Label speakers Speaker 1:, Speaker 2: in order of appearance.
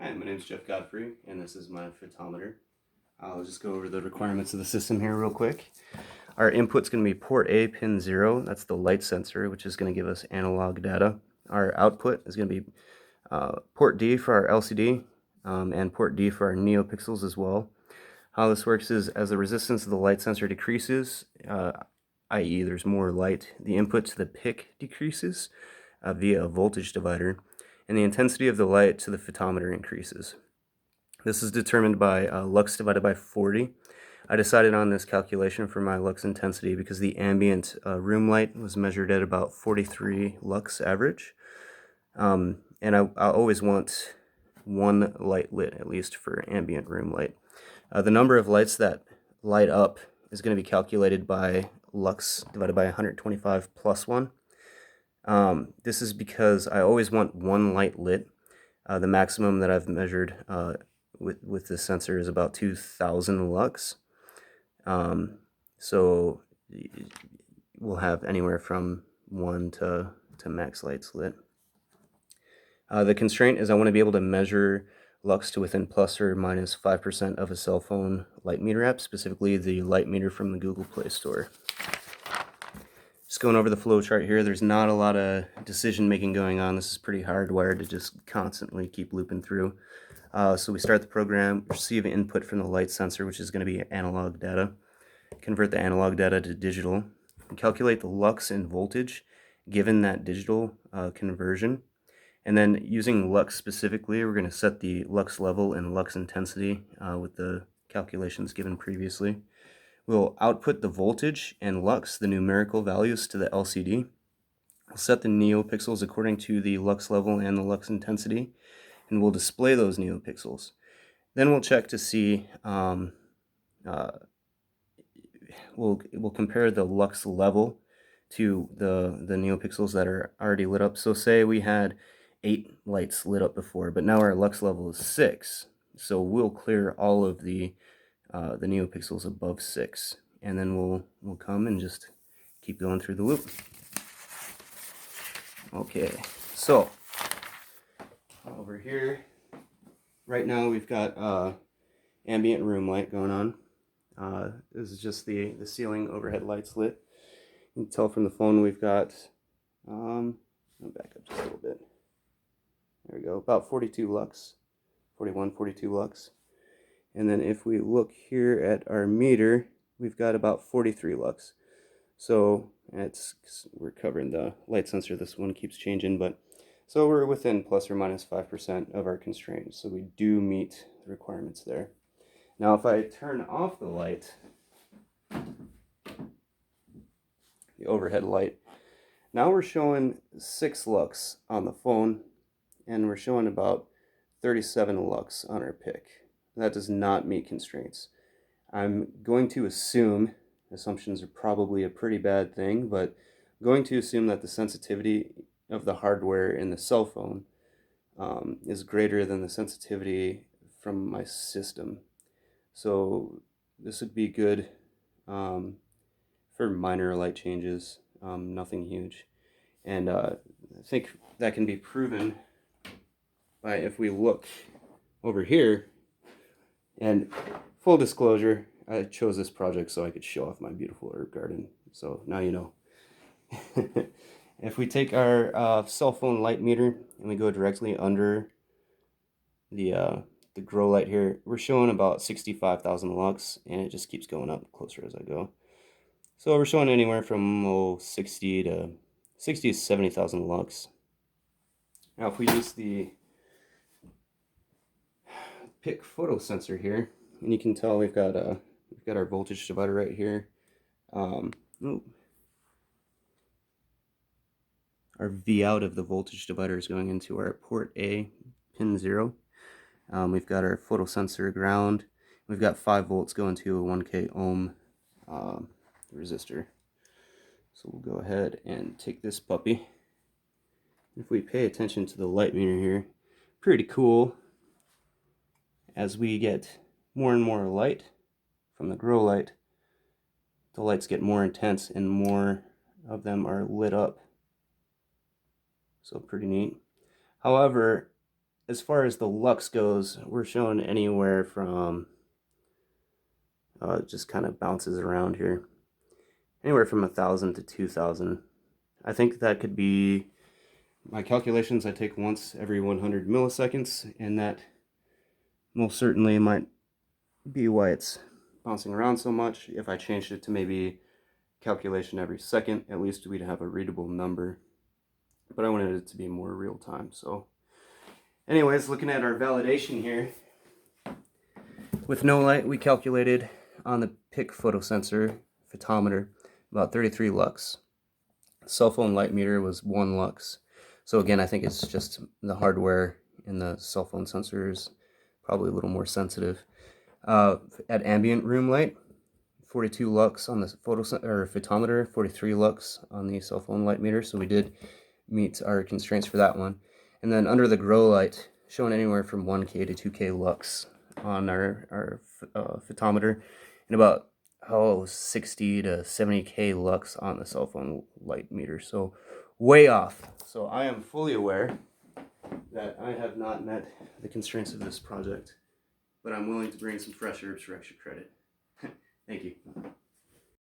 Speaker 1: Hi, my name is Jeff Godfrey, and this is my photometer. I'll just go over the requirements of the system here real quick. Our input's going to be port A, pin 0. That's the light sensor, which is going to give us analog data. Our output is going to be port D for our LCD and port D for our neopixels as well. How this works is as the resistance of the light sensor decreases, i.e. there's more light, the input to the PIC decreases via a voltage divider, and the intensity of the light to the photometer increases. This is determined by lux divided by 40. I decided on this calculation for my lux intensity because the ambient room light was measured at about 43 lux average. And I always want one light lit, at least for ambient room light. The number of lights that light up is going to be calculated by lux divided by 125 plus 1. This is because I always want one light lit. The maximum that I've measured with this sensor is about 2000 lux. So we'll have anywhere from 1 to max lights lit. The constraint is I want to be able to measure lux to within plus or minus 5% of a cell phone light meter app, specifically the light meter from the Google Play Store. Just going over the flow chart here, there's not a lot of decision making going on. This is pretty hardwired to just constantly keep looping through. So we start the program, receive input from the light sensor, which is going to be analog data, convert the analog data to digital, and calculate the lux and voltage given that digital conversion. And then using lux specifically, we're going to set the lux level and lux intensity with the calculations given previously. We'll output the voltage and lux, the numerical values, to the LCD. We'll set the neopixels according to the lux level and the lux intensity, and we'll display those neopixels. Then we'll check to see, we'll compare the lux level to the neopixels that are already lit up. So say we had 8 lights lit up before, but now our lux level is 6. So we'll clear all of the neopixels above 6, and then we'll come and just keep going through the loop. Okay, so over here, right now we've got ambient room light going on. This is just the ceiling overhead lights lit. You can tell from the phone we've got, I'll back up just a little bit. There we go, about 42 lux, 41, 42 lux. And then if we look here at our meter, we've got about 43 lux. So we're covering the light sensor. This one keeps changing, but so we're within plus or minus 5% of our constraints. So we do meet the requirements there. Now, if I turn off the light, the overhead light, now we're showing 6 lux on the phone, and we're showing about 37 lux on our PIC. That does not meet constraints. I'm going to assume, assumptions are probably a pretty bad thing, but I'm going to assume that the sensitivity of the hardware in the cell phone is greater than the sensitivity from my system. So this would be good for minor light changes, nothing huge. And I think that can be proven by if we look over here. And full disclosure, I chose this project so I could show off my beautiful herb garden. So now you know. If we take our cell phone light meter and we go directly under the grow light here, we're showing about 65,000 lux, and it just keeps going up closer as I go. So we're showing anywhere from 60 to 70,000 lux. Now if we use the PIC photo sensor here, and you can tell we've got our voltage divider right here. Our V out of the voltage divider is going into our port A, pin 0. We've got our photo sensor ground. We've got 5 volts going to a 1K ohm resistor. So we'll go ahead and take this puppy. If we pay attention to the light meter here, pretty cool. As we get more and more light from the grow light, the lights get more intense and more of them are lit up. So pretty neat. However, as far as the lux goes, we're showing anywhere from, it just kind of bounces around here, anywhere from 1,000 to 2,000. I think that could be, my calculations I take once every 100 milliseconds, and that most certainly might be why it's bouncing around so much. If I changed it to maybe calculation every second, at least we'd have a readable number. But I wanted it to be more real time. So anyways, looking at our validation here, with no light, we calculated on the PIC photosensor photometer about 33 lux. Cell phone light meter was 1 lux. So again, I think it's just the hardware in the cell phone sensor is probably a little more sensitive. At ambient room light, 42 lux on the photometer, 43 lux on the cell phone light meter. So we did meet our constraints for that one. And then under the grow light, showing anywhere from 1K to 2K lux on our photometer, and about 60 to 70K lux on the cell phone light meter. So way off. So I am fully aware that I have not met the constraints of this project, but I'm willing to bring some fresh herbs for extra credit. Thank you.